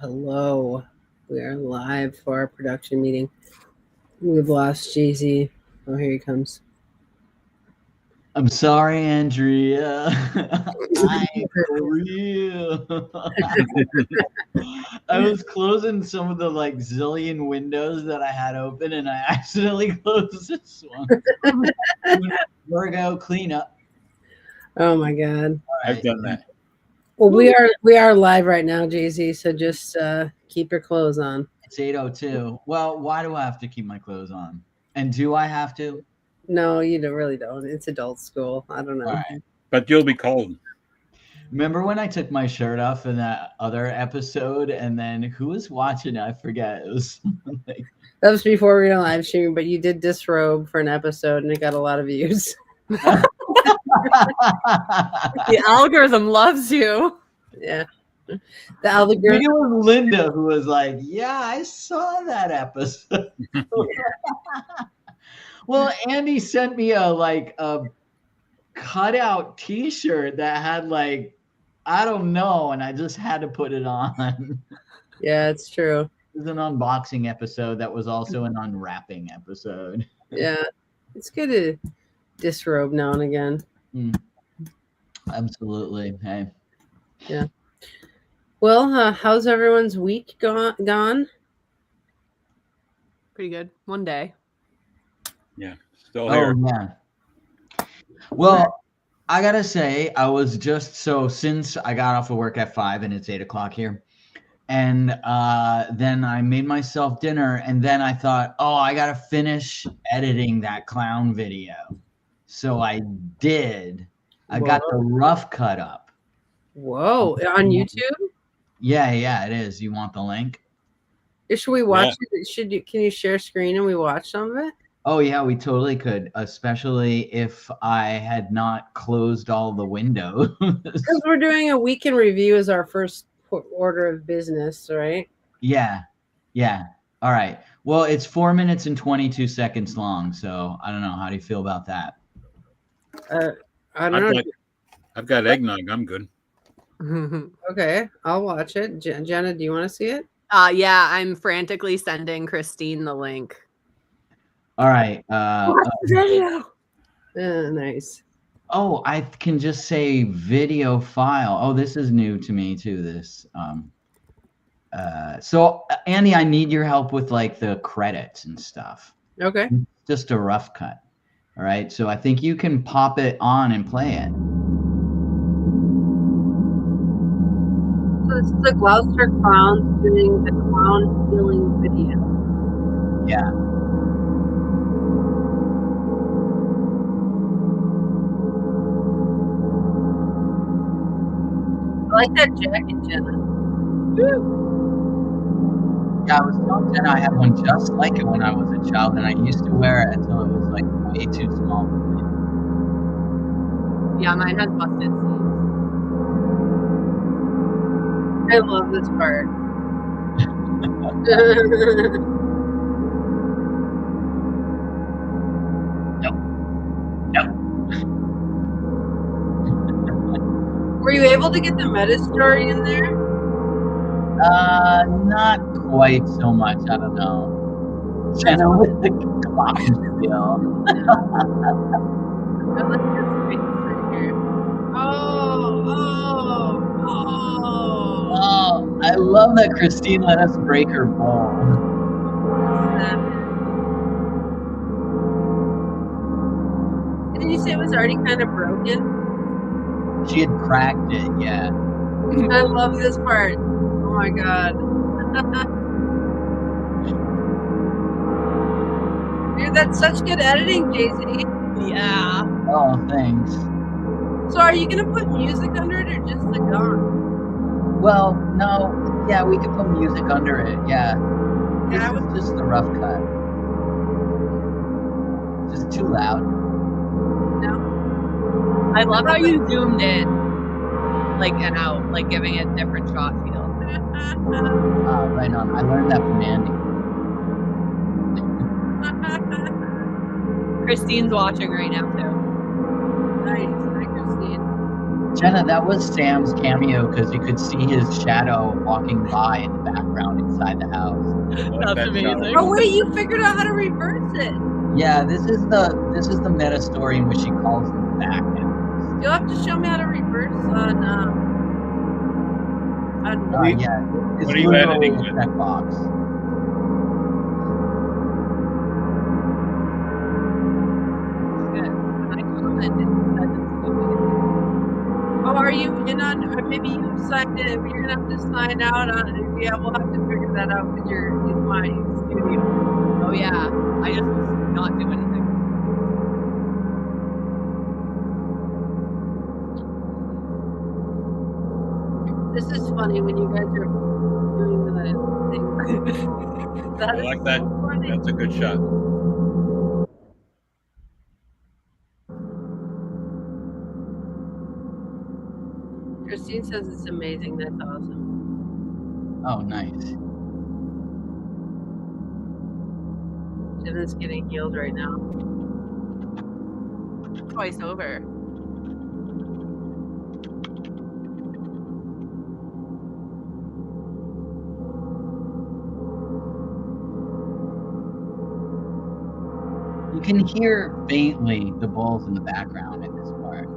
Hello. We are live for our production meeting. We've lost Jay-Z. Oh, here he comes. I'm sorry, Andrea. I'm for real. I was closing some of the zillion windows that I had open, and I accidentally closed this one. Virgo, clean up. Oh my God. I've done that. Well, we are live right now, Jay-Z. So just keep your clothes on. It's 8:02. Well, why do I have to keep my clothes on? And do I have to? No, you really don't. It's adult school. I don't know. All right. But you'll be cold. Remember when I took my shirt off in that other episode, and then who was watching? I forget. It was like... That was before we were live streaming, but you did disrobe for an episode, and it got a lot of views. The algorithm loves you. Yeah. The I think algorithm. it was Linda who was like, "Yeah, I saw that episode." Well, Andy sent me a cutout T-shirt that had I don't know, and I just had to put it on. Yeah, it's true. It was an unboxing episode that was also an unwrapping episode. Yeah, it's good to disrobe now and again. Absolutely. Hey. Yeah. Well, how's everyone's week gone? Pretty good. One day. Yeah, still here. Oh, yeah. Well, I gotta say, I was just since I got off of work at 5 and it's 8 o'clock here, and then I made myself dinner, and then I thought, oh, I gotta finish editing that clown video. So I did. I got the rough cut up. Whoa, on YouTube? Yeah, it is. You want the link? Should we watch it? Can you share screen and we watch some of it? Oh yeah, we totally could, especially if I had not closed all the windows. Because we're doing a weekend review as our first order of business, right? Yeah. All right. Well, it's 4 minutes and 22 seconds long, so I don't know. How do you feel about that? I don't know. I've got eggnog. I'm good. Okay, I'll watch it. Jenna, do you want to see it? Yeah, I'm frantically sending Christine the link. All right. Video. Nice. Oh, I can just say video file. Oh, this is new to me too. This. So Andy, I need your help with the credits and stuff. Okay. Just a rough cut. All right. So I think you can pop it on and play it. So this is the Gloucester Clowns doing the clown stealing video. Yeah. I like that jacket, Jenna. Yeah, I was telling Jenna I had one just like it when I was a child, and I used to wear it until it was way too small for me. Yeah, mine has busted seams. I love this part. Nope. Were you able to get the meta story in there? Not quite so much. I don't know. Jenna with the clock still. I like this face right here. Oh, I love that Christine let us break her bowl. Didn't you say it was already kind of broken? She had cracked it, yeah. I love this part. Oh my God. Dude, that's such good editing, Jay-Z. Yeah. Oh, thanks. So are you going to put music under it or just the gun? Well, no. Yeah, we could put music under it, yeah. This is just the rough cut. Just too loud. No. I love how you zoomed in, and out, giving it different shot feel. Right on. I learned that from Andy. Christine's watching right now too. Nice. Hi, Christine. Jenna, that was Sam's cameo because you could see his shadow walking by in the background inside the house. Like That's that amazing. shot. Oh wait, you figured out how to reverse it. Yeah, this is the meta story in which she calls him back now. You'll have to show me how to reverse on Yeah, it's What are you literally editing a with? checkbox. Good. I commented. Said it's doing Oh, are you in on? Or maybe you signed in. You're gonna have to sign out on. Yeah, we'll have to figure that out because you're in my studio. it. Oh yeah. I just was not do anything. This is funny when you guys are doing the thing. That I is like that. so funny. That's a good shot. Christine says it's amazing. That's awesome. Oh, nice. Jenna's getting healed right now. Twice over. You can hear faintly the bulls in the background in this part.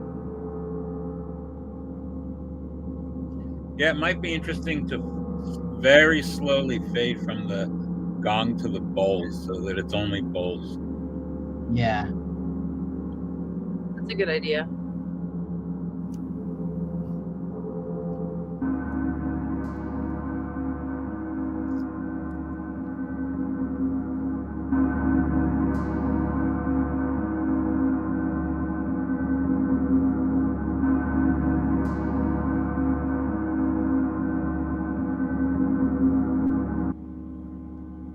Yeah, it might be interesting to very slowly fade from the gong to the bowls so that it's only bowls. Yeah. That's a good idea.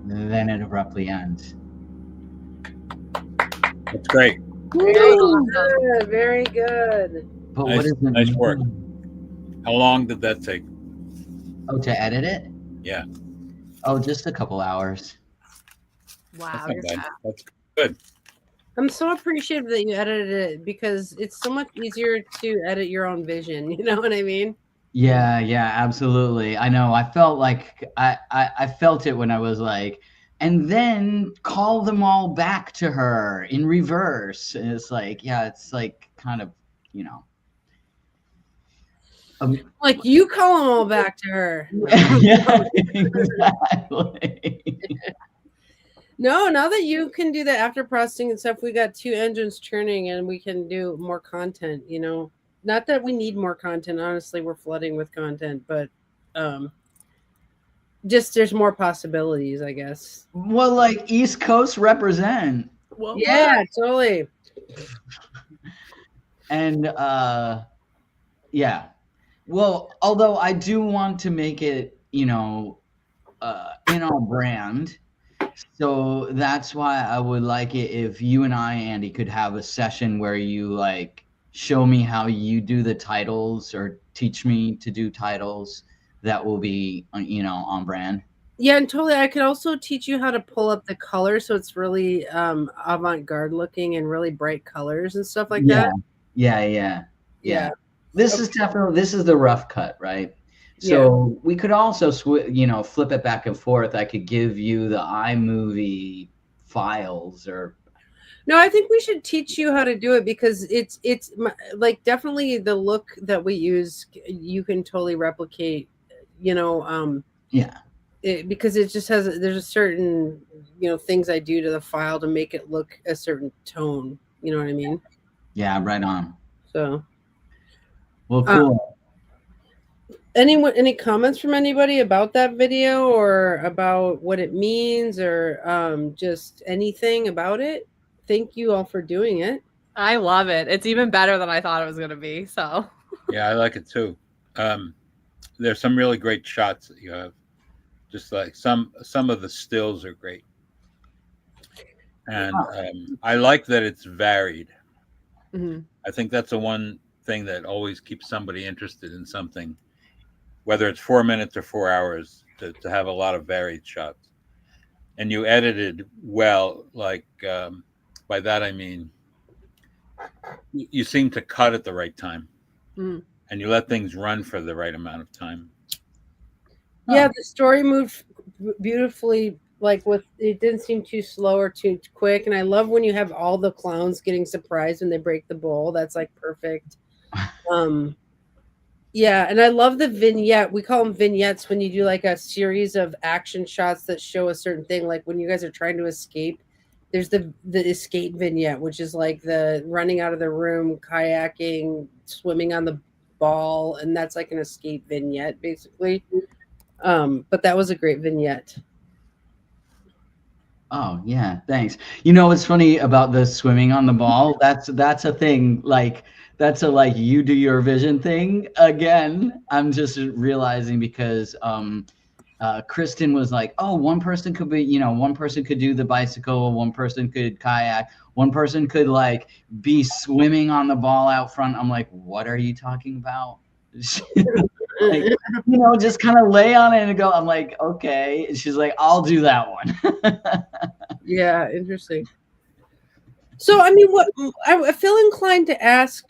Then it abruptly ends. That's great. Very good. Very good. But Nice- what is it? nice work. How long did that take? Oh, to edit it? Yeah. Oh, just a couple hours. Wow, That's not you're bad. fast. That's good. I'm so appreciative that you edited it because it's so much easier to edit your own vision. You know what I mean? Yeah, yeah, absolutely. I know. I felt like I felt it when I was like, and then call them all back to her in reverse. And it's like, yeah, it's like kind of, you know. Like you call them all back to her. Yeah, exactly. No, now that you can do that after processing and stuff, we got 2 engines churning and we can do more content, you know. Not that we need more content, honestly, we're flooding with content, but just there's more possibilities, I guess. Well, like East Coast represent. What? Yeah, totally. And yeah. Well, although I do want to make it, you know, in our brand. So that's why I would like it if you and I, Andy, could have a session where you like show me how you do the titles or teach me to do titles that will be, you know, on brand. Yeah, and totally. I could also teach you how to pull up the color so it's really avant-garde looking and really bright colors and stuff like that. Yeah. This is definitely the rough cut, right? So we could also you know, flip it back and forth. I could give you the iMovie files or. No, I think we should teach you how to do it because it's like definitely the look that we use. You can totally replicate, you know. Yeah. Because it just has there's a certain, you know, things I do to the file to make it look a certain tone. You know what I mean? Yeah, right on. So. Well, cool. Any comments from anybody about that video or about what it means or just anything about it? Thank you all for doing it. I love it. It's even better than I thought it was going to be. So Yeah, I like it too. There's some really great shots that you have. Just like some of the stills are great. And I like that it's varied. mm-hmm. I think that's the one thing that always keeps somebody interested in something, whether it's 4 minutes or 4 hours, to have a lot of varied shots. And you edited well, like by that I mean you seem to cut at the right time. Mm. and you let things run for the right amount of time. Yeah, the story moved beautifully. Like with it didn't seem too slow or too quick. And I love when you have all the clowns getting surprised when they break the bowl. That's like perfect. Um, yeah, and I love the vignette. We call them vignettes when you do like a series of action shots that show a certain thing. Like when you guys are trying to escape, there's the escape vignette, which is like the running out of the room, kayaking, swimming on the ball, and that's like an escape vignette basically. But that was a great vignette. Oh yeah, thanks. You know what's funny about the swimming on the ball? That's a thing. Like that's a like you do your vision thing again. I'm just realizing because Kristen was like, oh, one person could be, one person could do the bicycle, one person could kayak, one person could like be swimming on the ball out front. I'm like, what are you talking about? Like, just kind of lay on it and go. I'm like, okay. And she's like, I'll do that one. Yeah, interesting. So, I mean, what I feel inclined to ask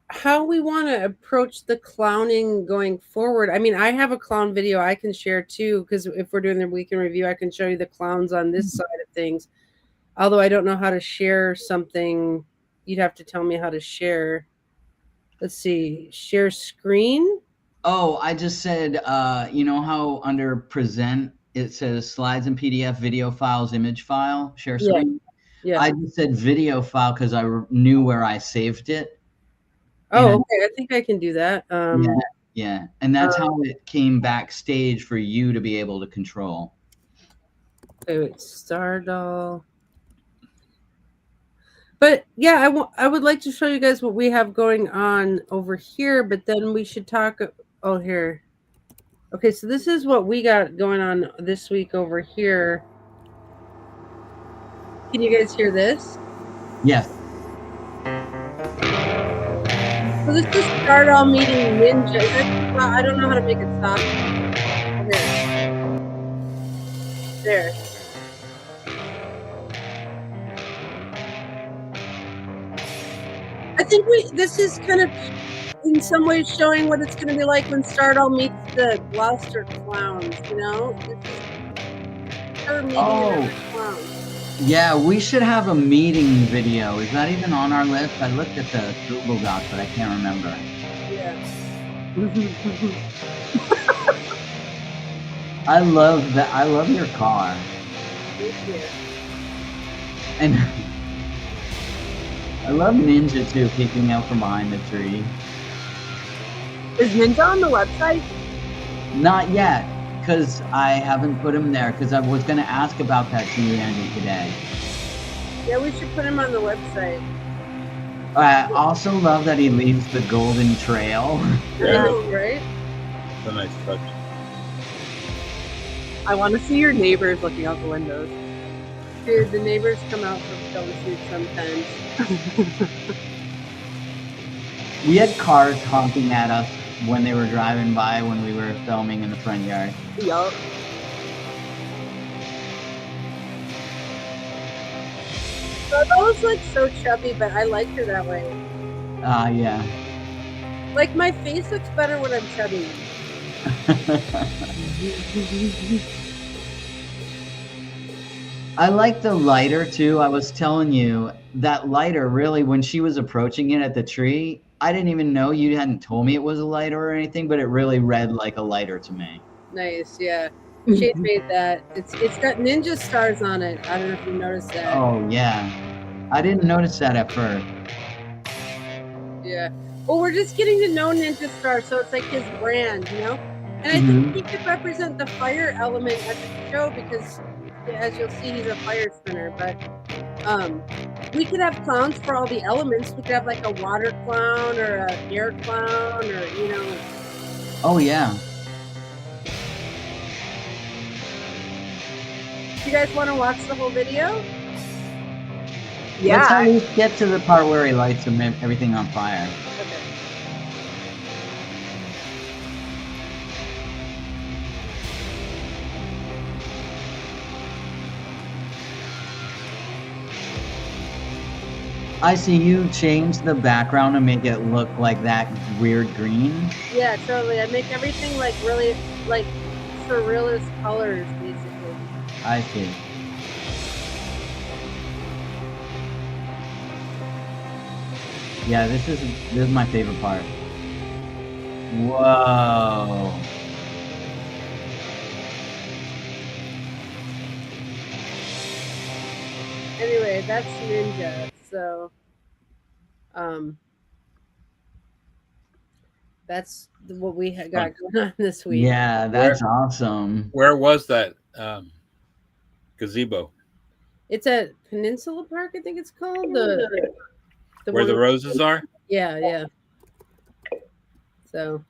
how we want to approach the clowning going forward. I mean, I have a clown video I can share too, because if we're doing the weekend review, I can show you the clowns on this side of things. Although I don't know how to share something, you'd have to tell me how to share. Let's see, share screen. Oh, I just said, you know how under present it says slides and PDF, video files, image file, share Yeah. screen? Yeah. I just said video file because I knew where I saved it. Oh, okay. I think I can do that. Yeah. And that's how it came backstage for you to be able to control. Okay, wait, Stardoll. But yeah, I would like to show you guys what we have going on over here, but then we should talk. Oh, here. Okay, so this is what we got going on this week over here. Can you guys hear this? Yes. So this is Stardoll meeting Ninja. I don't know how to make it stop. There. I think this is kind of in some ways showing what it's going to be like when Stardoll meets the Gloucester clowns, This is her meeting another clown. Yeah, we should have a meeting video. Is that even on our list? I looked at the Google Doc, but I can't remember. Yeah. I love that. I love your car. Thank you. And I love Ninja too, peeking out from behind the tree. Is Ninja on the website? Not yet, because I haven't put him there, because I was going to ask about that to you, Andy, today. Yeah, we should put him on the website. I also love that he leaves the golden trail. Yeah, right? It's a nice touch. I want to see your neighbors looking out the windows. Dude, the neighbors come out for film shoots sometimes. We had cars honking at us when they were driving by when we were filming in the front yard. Yup. Stardoll's like so chubby, but I like her that way. Yeah. Like my face looks better when I'm chubby. I like the lighter too. I was telling you that lighter really, when she was approaching it at the tree, I didn't even know, you hadn't told me it was a lighter or anything, but it really read like a lighter to me. Nice, yeah. She made that. It's got ninja stars on it. I don't know if you noticed that. Oh yeah, I didn't notice that at first. Yeah. Well, we're just getting to know Ninja Star, so it's like his brand, And I think he could represent the fire element at the show because, as you'll see, he's a fire spinner. But we could have clowns for all the elements. We could have like a water clown or an air clown, or Oh yeah. You guys want to watch the whole video? Yeah. Let's at least get to the part where he lights everything on fire. Okay. I see you change the background to make it look like that weird green. Yeah, totally. I make everything like really like surrealist colors, basically. I see. Yeah, this is my favorite part. Whoa. Anyway, that's Ninja. So, that's what we got going on this week. Yeah, that's awesome. Where was that gazebo? It's at Peninsula Park, I think it's called. The Where the roses are? Yeah, yeah. So,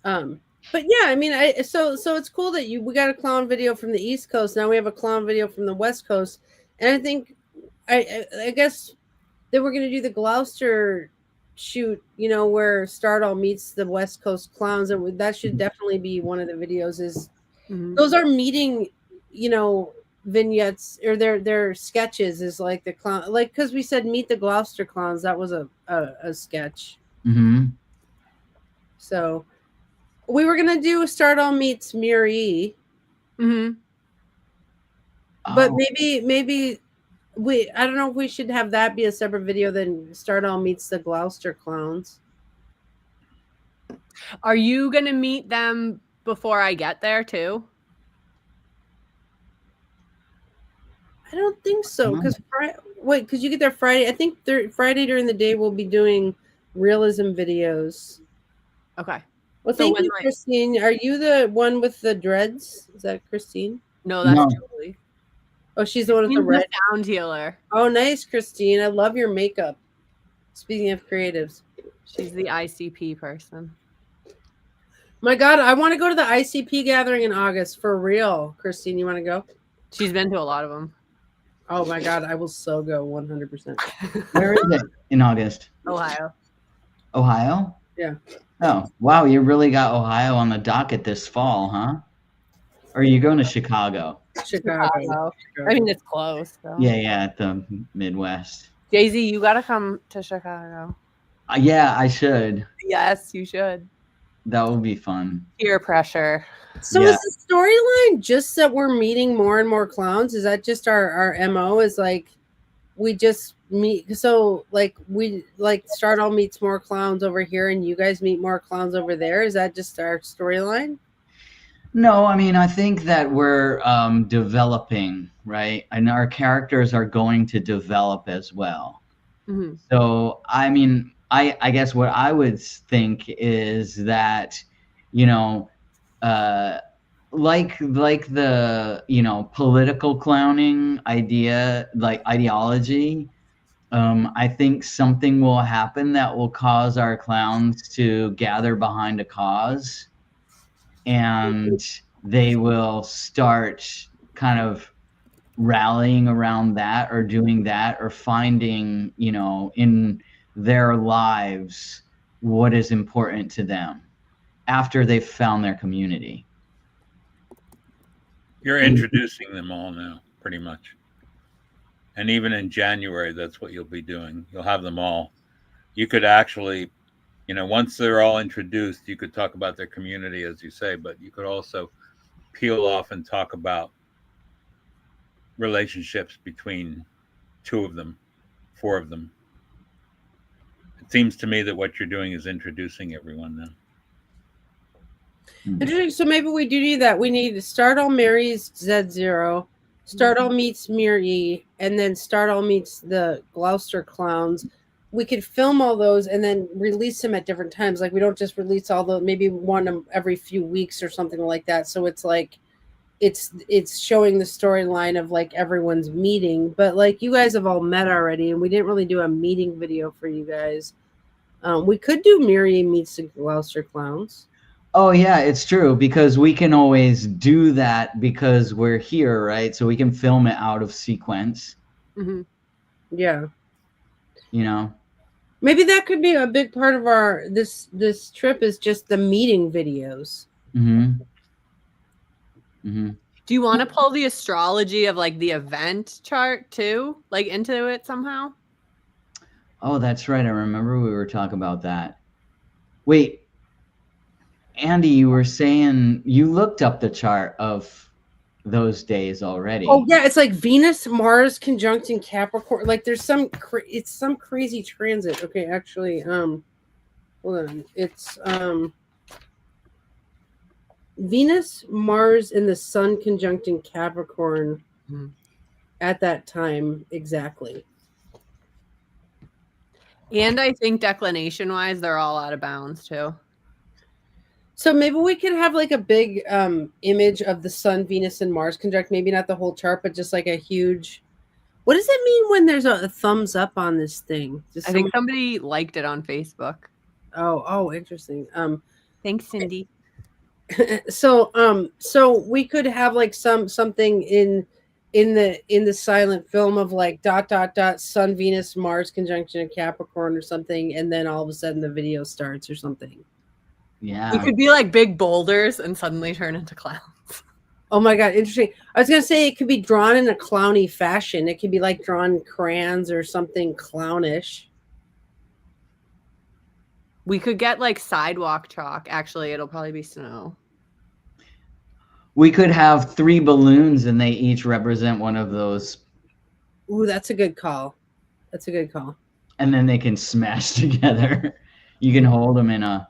but yeah, I mean, so it's cool that we got a clown video from the East Coast. Now we have a clown video from the West Coast, and I think I guess that we're gonna do the Gloucester shoot, you know, where Stardall meets the West Coast clowns, and that should definitely be one of the videos. Is those are meeting, you know, vignettes or their sketches is like the clown, like because we said meet the Gloucester clowns, that was a sketch. Mm-hmm. So we were gonna do Stardall meets Mirror E. Mm-hmm. But maybe I don't know if we should have that be a separate video than Stardall meets the Gloucester clowns. Are you gonna meet them before I get there too? I don't think so, because because you get there Friday. I think Friday during the day we'll be doing realism videos. Okay. Well, thank you, Christine. Are you the one with the dreads? Is that Christine? No, that's Julie. Oh, she's the one with the red sound healer. Oh, nice, Christine. I love your makeup. Speaking of creatives, she's the ICP person. My God, I want to go to the ICP gathering in August for real. Christine, you want to go? She's been to a lot of them. Oh my God, I will so go 100%. Where is it in August? Ohio. Ohio? Yeah. Oh, wow, you really got Ohio on the docket this fall, huh? Or are you going to Chicago? Chicago. I mean, it's close. So. Yeah, at the Midwest. Jay-Z, you got to come to Chicago. Yeah, I should. Yes, you should. That would be fun. Peer pressure. So is the storyline just that we're meeting more and more clowns? Is that just our MO? Is like we just meet, so like we like Stardall meets more clowns over here and you guys meet more clowns over there? Is that just our storyline? No, I mean, I think that we're developing, right? And our characters are going to develop as well. Mm-hmm. So, I mean, I guess what I would think is that, you know, like the, you know, political clowning idea, like ideology, I think something will happen that will cause our clowns to gather behind a cause, and they will start kind of rallying around that or doing that or finding, you know, in their lives what is important to them after they've found their community. You're introducing them all now, pretty much. And even in January, that's what you'll be doing. You'll have them all. You could actually, you know, once they're all introduced, you could talk about their community, as you say, but you could also peel off and talk about relationships between 2 of them, 4 of them. It seems to me that what you're doing is introducing everyone now. Interesting. So maybe we do need that. We need Stardall marries Z0, Stardall meets Mirror E, and then Stardall meets the Gloucester clowns. We could film all those and then release them at different times. Like we don't just release all the, maybe one every few weeks or something like that. So it's like it's showing the storyline of like everyone's meeting. But like you guys have all met already, and we didn't really do a meeting video for you guys. We could do Mirror E meets the Gloucester clowns. Oh yeah, it's true, because we can always do that because we're here, right? So we can film it out of sequence. Mm-hmm. Yeah. You know, maybe that could be a big part of our this trip is just the meeting videos. Mm-hmm. Mm-hmm. Do you want to pull the astrology of like the event chart too, like into it somehow? Oh, that's right. I remember we were talking about that. Wait, Andy, you were saying you looked up the chart of those days already. Oh yeah, it's like Venus, Mars conjunction Capricorn. Like there's some it's some crazy transit. Okay, actually, hold on. It's Venus, Mars, and the Sun conjuncting Capricorn at that time exactly. And I think declination wise, they're all out of bounds too. So maybe we could have like a big image of the Sun, Venus, and Mars conjunct. Maybe not the whole chart, but just like a huge. What does it mean when there's a thumbs up on this thing? I think somebody liked it on Facebook. Oh, interesting. Thanks, Cindy. So we could have like something in the silent film of like ... Sun, Venus, Mars conjunction in Capricorn or something, and then all of a sudden the video starts or something. Yeah. It could be like big boulders and suddenly turn into clowns. Oh my god, interesting. I was gonna say it could be drawn in a clowny fashion. It could be like drawn crayons or something clownish. We could get like sidewalk chalk. Actually, it'll probably be snow. We could have 3 balloons and they each represent one of those. Ooh, that's a good call. That's a good call. And then they can smash together. You can hold them in a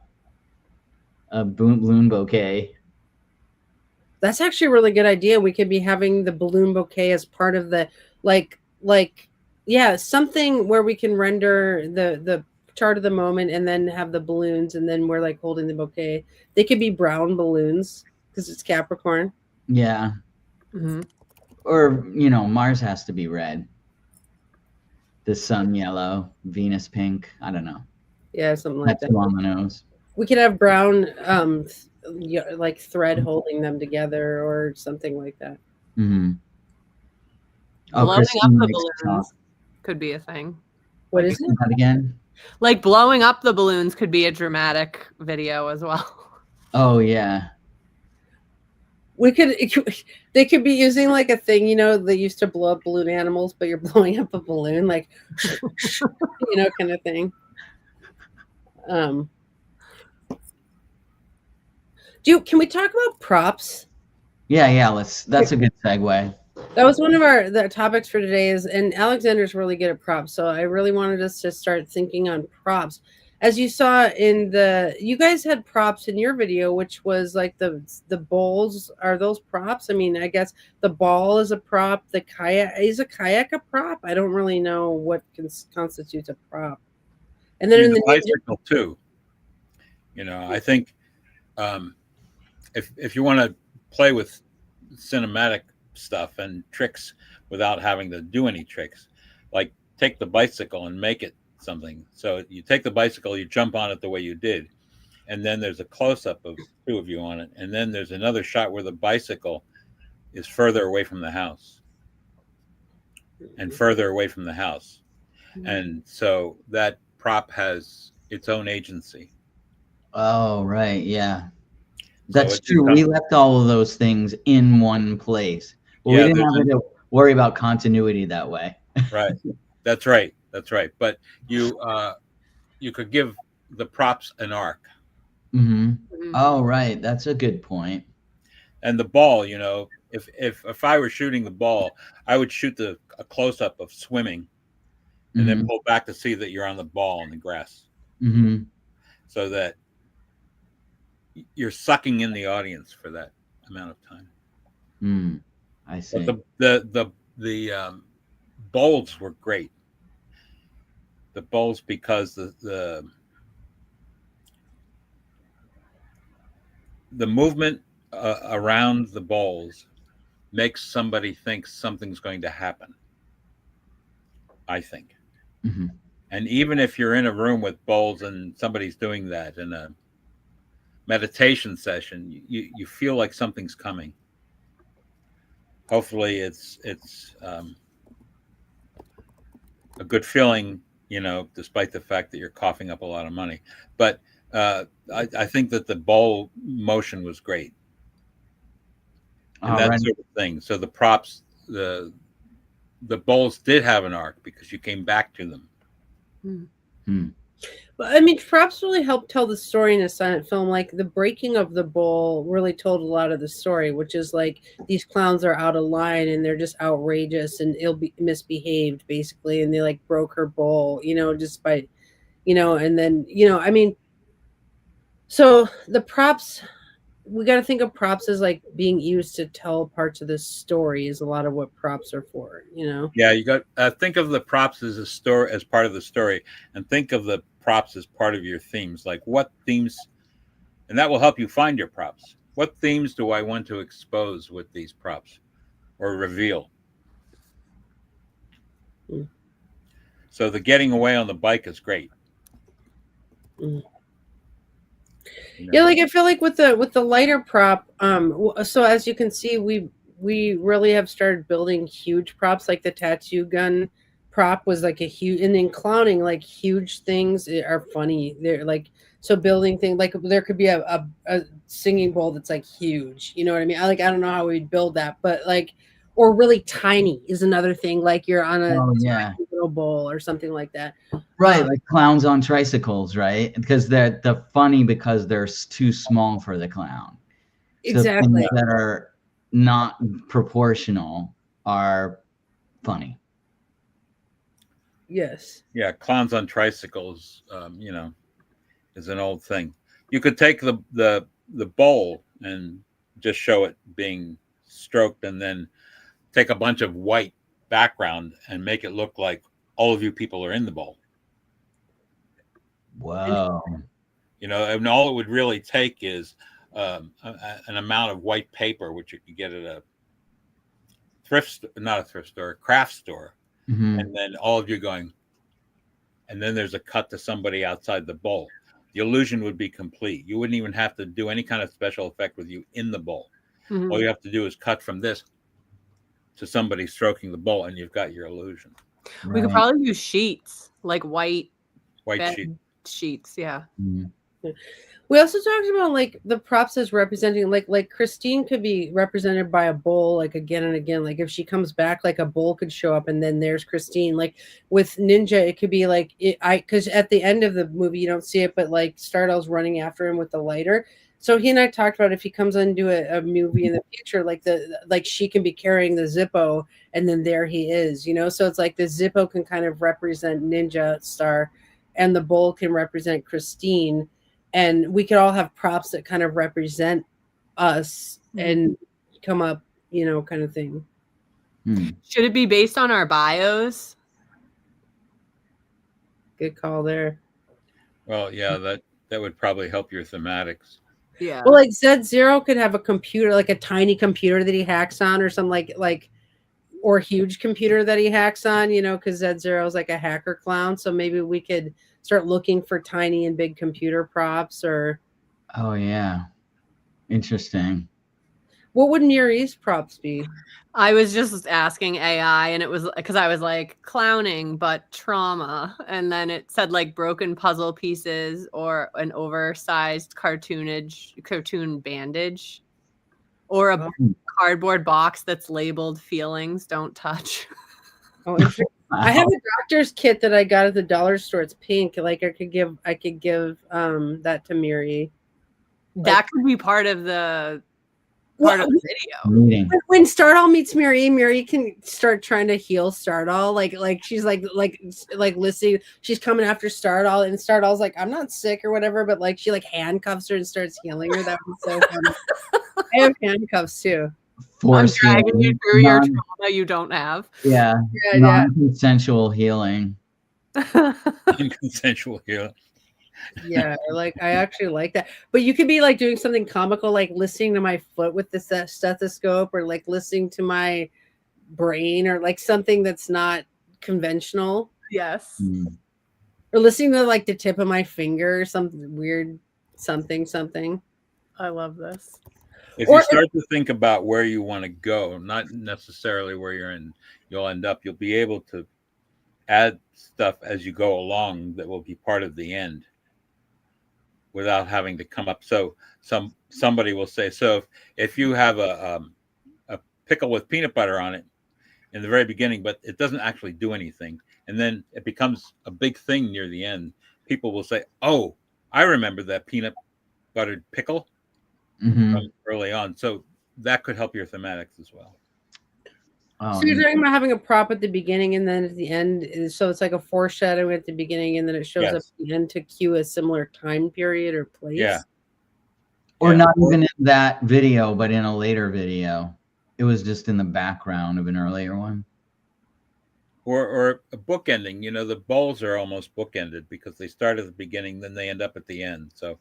balloon bouquet. That's actually a really good idea. We could be having the balloon bouquet as part of the something where we can render the chart of the moment and then have the balloons and then we're like holding the bouquet. They could be brown balloons because it's Capricorn. Yeah. Mm-hmm. Or, Mars has to be red. The Sun yellow, Venus pink. I don't know. Yeah, something like That's that. on the nose. We could have brown like thread holding them together or something like that. Mm-hmm. Blowing up the balloons could be a thing. What is it? That again? Like blowing up the balloons could be a dramatic video as well. Oh yeah. They could be using like a thing, they used to blow up balloon animals, but you're blowing up a balloon, like, kind of thing. Can we talk about props? Yeah. That's a good segue. That was one of the topics for today and Alexander's really good at props. So I really wanted us to start thinking on props. As you saw you guys had props in your video, which was like the bowls. Are those props? I mean, I guess the ball is a prop. The kayak is a prop. I don't really know what constitutes a prop. And then the bicycle too. I think if you want to play with cinematic stuff and tricks without having to do any tricks, like take the bicycle and make it something. So you take the bicycle, you jump on it the way you did, and then there's a close-up of 2 of you on it, and then there's another shot where the bicycle is further away from the house and further away from the house. And so that prop has its own agency. Oh right, yeah. That's true. We left all of those things in one place. Well, we didn't have to worry about continuity that way. Right. That's right. But you could give the props an arc. Mm-hmm. Oh, right. That's a good point. And the ball, if I were shooting the ball, I would shoot a close up of swimming, and then pull back to see that you're on the ball in the grass, so that you're sucking in the audience for that amount of time. I see. But the bowls were great. The bowls, because the movement around the bowls makes somebody think something's going to happen, I think. And even if you're in a room with bowls and somebody's doing that in a meditation session, you feel like something's coming. Hopefully it's a good feeling, despite the fact that you're coughing up a lot of money. But I think that the bowl motion was great. And that sort of thing. So the props, the bowls did have an arc because you came back to them. But I mean, props really help tell the story in a silent film. Like the breaking of the bowl really told a lot of the story, which is like these clowns are out of line and they're just outrageous and misbehaved basically, and they like broke her bowl, just by, and then I mean, so the props. We got to think of props as like being used to tell parts of this story is a lot of what props are for, Yeah, you got think of the props as a story, as part of the story, and think of the props as part of your themes. Like what themes, and that will help you find your props. What themes do I want to expose with these props or reveal? Mm. So the getting away on the bike is great. Mm. Yeah, like I feel like with the lighter prop, so as you can see, we really have started building huge props. Like the tattoo gun prop was like a huge, and in clowning, like huge things are funny. They're like, so building things like there could be a singing bowl that's like huge. You know what I mean? I don't know how we'd build that, but like, or really tiny is another thing. Like you're on a tiny little bowl or something like that. Right, like clowns on tricycles, right? Because they're funny because they're too small for the clown. So Exactly. things that are not proportional are funny. Yes. Yeah, clowns on tricycles, is an old thing. You could take the bowl and just show it being stroked, and then take a bunch of white background and make it look like all of you people are in the bowl. Whoa. And all it would really take is an amount of white paper, which you could get at a craft store. Mm-hmm. And then all of you going, and then there's a cut to somebody outside the bowl. The illusion would be complete. You wouldn't even have to do any kind of special effect with you in the bowl. Mhm. All you have to do is cut from this to somebody stroking the bowl, and you've got your illusion. We could probably use sheets, like white sheets. Yeah. Mm-hmm. We also talked about like the props as representing like Christine could be represented by a bowl like again and again. Like if she comes back, like a bowl could show up and then there's Christine. Like with Ninja, it could be like because at the end of the movie you don't see it, but like Stardoll's running after him with the lighter. So he and I talked about if he comes into a movie in the future, like she can be carrying the Zippo and then there he is, So it's like the Zippo can kind of represent Ninja Star and the bowl can represent Christine. And we could all have props that kind of represent us and come up, kind of thing. Should it be based on our bios? Good call there. Well, yeah, that would probably help your thematics. Yeah. Well, like Z-Zero could have a computer, like a tiny computer that he hacks on, or some like or huge computer that he hacks on, because Z-Zero is like a hacker clown. So maybe we could start looking for tiny and big computer props or. Oh yeah, interesting. What would Muri's props be? I was just asking AI, and it was because I was like clowning, but trauma, and then it said like broken puzzle pieces or an oversized cartoon bandage, or a cardboard box that's labeled "feelings don't touch." Oh, interesting. I have a doctor's kit that I got at the dollar store. It's pink. Like I could give that to Muri. That could be part of the video. When Stardoll meets Muri can start trying to heal Stardoll. Like she's like listening. She's coming after Stardoll, and Stardoll's like, I'm not sick or whatever, but like she like handcuffs her and starts healing her. That was so funny. I have handcuffs too. I'm dragging you through your trauma you don't have. Yeah. Non-consensual healing. Non-consensual healing. Yeah, like I actually like that. But you could be like doing something comical, like listening to my foot with the stethoscope, or like listening to my brain, or like something that's not conventional. Yes. Or listening to like the tip of my finger, or something weird, something. I love this. If you start to think about where you want to go, not necessarily where you'll end up, you'll be able to add stuff as you go along that will be part of the end without having to come up. So somebody will say, so if you have a pickle with peanut butter on it in the very beginning, but it doesn't actually do anything, and then it becomes a big thing near the end. People will say, "Oh, I remember that peanut buttered pickle from early on." So that could help your thematics as well. So you're talking about having a prop at the beginning and then at the end, so it's like a foreshadowing at the beginning and then it shows up at the end to cue a similar time period or place. Yeah. Or not even in that video, but in a later video. It was just in the background of an earlier one. Or a book ending. You know, the bowls are almost bookended because they start at the beginning, then they end up at the end. So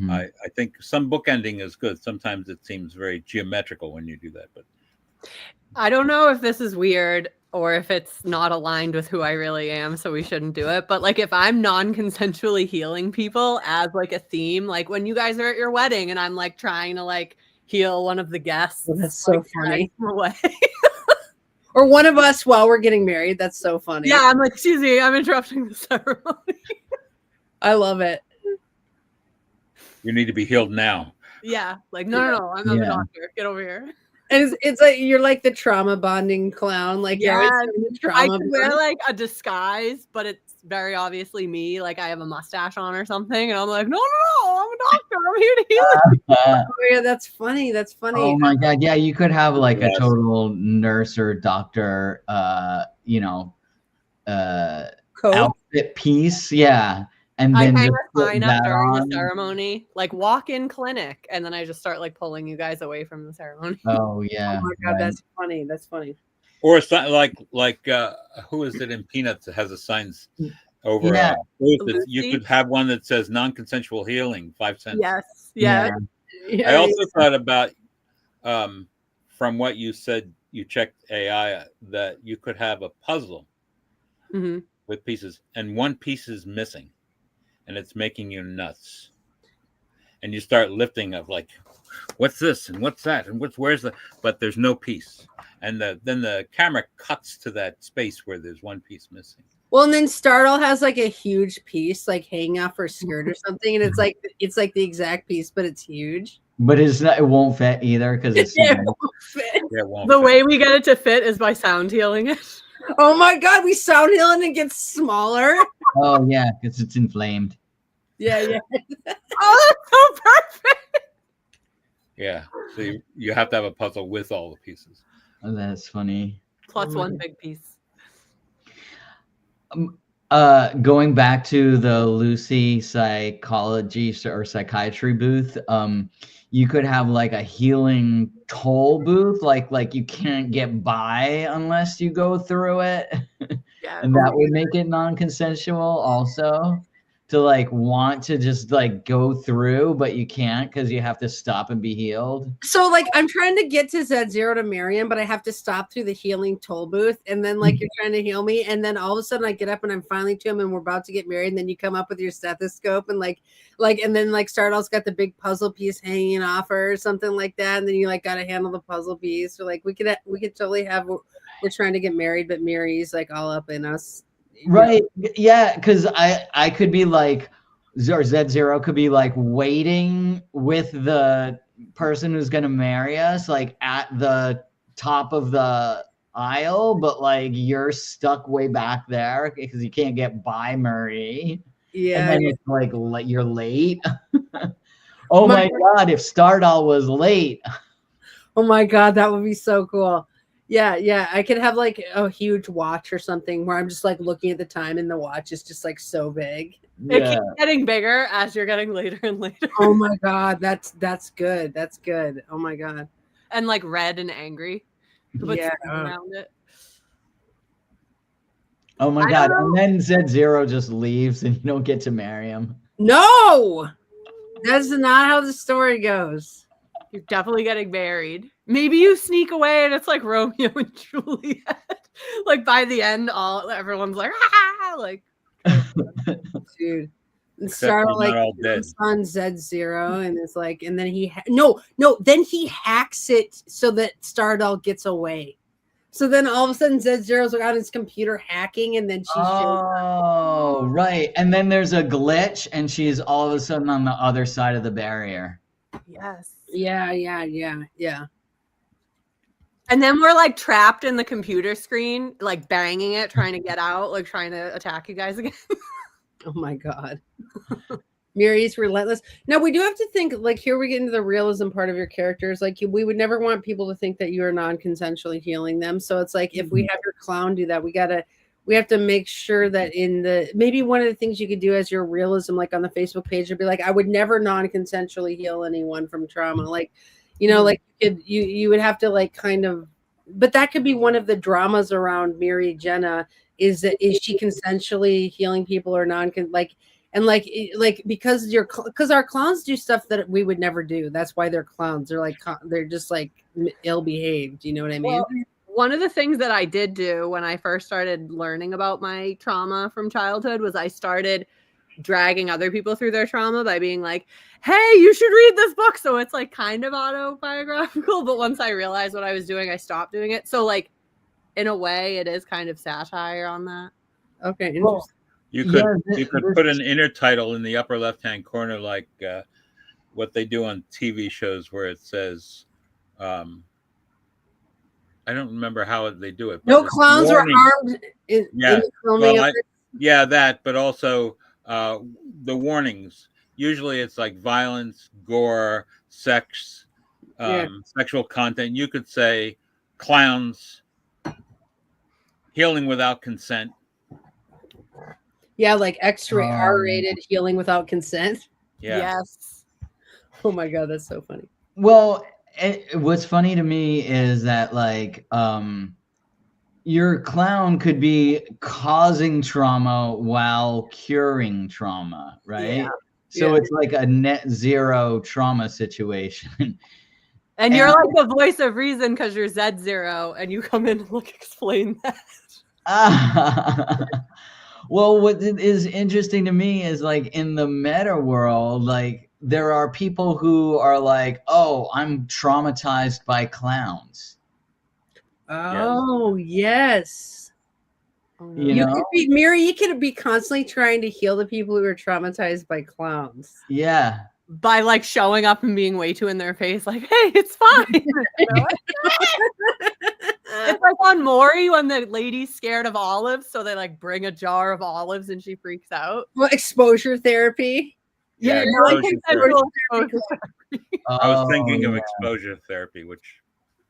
I think some book ending is good. Sometimes it seems very geometrical when you do that, but I don't know if this is weird or if it's not aligned with who I really am, so we shouldn't do it. But like if I'm non-consensually healing people as like a theme, like when you guys are at your wedding and I'm like trying to like heal one of the guests. Oh, that's so funny. Away. Or one of us while we're getting married. That's so funny. Yeah, I'm like, excuse me, I'm interrupting the ceremony. I love it. You need to be healed now. Yeah, like no, I'm a doctor. Get over here. And it's like you're like the trauma bonding clown. Like I could wear like a disguise, but it's very obviously me. Like I have a mustache on or something, and I'm like, no, I'm a doctor. I'm here to heal you. Oh yeah, that's funny. That's funny. Oh my god, yeah, you could have like a total nurse or doctor, outfit piece, and I then kind just of put sign up that during on. the ceremony, like walk-in clinic, and then I just start like pulling you guys away from the ceremony. Oh yeah. Oh my god, that's funny. That's funny. Or like who is it in Peanuts that has a sign over? Yeah. You could have one that says non-consensual healing, 5 cents. Yes. Yeah. I also thought about, from what you said, you checked AI, that you could have a puzzle with pieces, and one piece is missing, and it's making you nuts. And you start lifting of like, what's this and what's that and where's the? But there's no piece, and then the camera cuts to that space where there's one piece missing. Well, and then Startle has like a huge piece like hanging off her skirt or something, and it's like the exact piece, but it's huge. But it won't fit either because it's it won't fit. The way we get it to fit is by sound healing it. Oh my god, we sound heal and it gets smaller. Oh yeah, because it's inflamed. Yeah. Oh, that's so perfect. Yeah, so you have to have a puzzle with all the pieces. Oh, that's funny. Plus one big piece. Going back to the Lucy psychology or psychiatry booth, you could have like a healing toll booth, like you can't get by unless you go through it. Yeah, and that would make it non-consensual also, to like want to just like go through, but you can't because you have to stop and be healed. So like I'm trying to get to Z0 to marry him, but I have to stop through the healing toll booth, and then like you're trying to heal me, and then all of a sudden I get up and I'm finally to him and we're about to get married, and then you come up with your stethoscope and like and then like Stardoll's got the big puzzle piece hanging off her or something like that, and then you like gotta handle the puzzle piece. So like we could totally have, we're trying to get married, but Mary's like all up in us. Right. Yeah, because I could be like, or Z0 could be like waiting with the person who's gonna marry us, like at the top of the aisle, but like you're stuck way back there because you can't get by Murray. Yeah. And then it's like you're late. Oh my god, if Stardoll was late. Oh my god, that would be so cool. Yeah. I could have like a huge watch or something where I'm just like looking at the time and the watch is just like so big. It keeps getting bigger as you're getting later and later. Oh my god, that's good. That's good. Oh my god. And like red and angry. Yeah. Around it. Oh my god. And then Z0 just leaves and you don't get to marry him. No, that's not how the story goes. You're definitely getting married. Maybe you sneak away and it's like Romeo and Juliet. Like by the end, everyone's like, ah, like, dude. And Startle like on Z0, and it's like, and then then he hacks it so that Stardoll gets away. So then all of a sudden Z0's on his computer hacking, and then she shows up. Right. And then there's a glitch and she's all of a sudden on the other side of the barrier. Yes. Yeah. And then we're like trapped in the computer screen, like banging it, trying to get out, like trying to attack you guys again. Oh my God. Miri's relentless. Now we do have to think, like, here we get into the realism part of your characters. Like, we would never want people to think that you are non-consensually healing them. So it's like, if we have your clown do that, we have to make sure that maybe one of the things you could do as your realism, like on the Facebook page, would be like, I would never non-consensually heal anyone from trauma. Like, like you would have to like kind of, but that could be one of the dramas around Miri Jenna is she consensually healing people or because our clowns do stuff that we would never do. That's why they're clowns. They're just like ill behaved. You know what I mean? Well, one of the things that I did do when I first started learning about my trauma from childhood was I started dragging other people through their trauma by being like, hey, you should read this book. So it's like kind of autobiographical. But once I realized what I was doing, I stopped doing it. So like, in a way, it is kind of satire on that. Okay, interesting. Well, You could put an inner title in the upper left-hand corner, like what they do on TV shows, where it says, I don't remember how they do it. No clowns are armed in the filming. Yeah, that, but also the warnings. Usually it's like violence, gore, sex, sexual content. You could say clowns healing without consent. Yeah, like extra R-rated healing without consent. Yeah. Yes. Oh my God, that's so funny. Well, what's funny to me is that like your clown could be causing trauma while curing trauma, right? Yeah. So it's like a net zero trauma situation. And you're like the voice of reason because you're Z0 and you come in and like explain that. Well, what is interesting to me is like in the meta world, like there are people who are like, oh, I'm traumatized by clowns. Oh, yes. You know? Could be, Miri, you could be constantly trying to heal the people who are traumatized by clowns. Yeah. By like showing up and being way too in their face, like, hey, it's fine. It's like on Maury when the lady's scared of olives, so they like bring a jar of olives and she freaks out. Well, exposure therapy. Yeah, exposure therapy. I was thinking of exposure therapy, which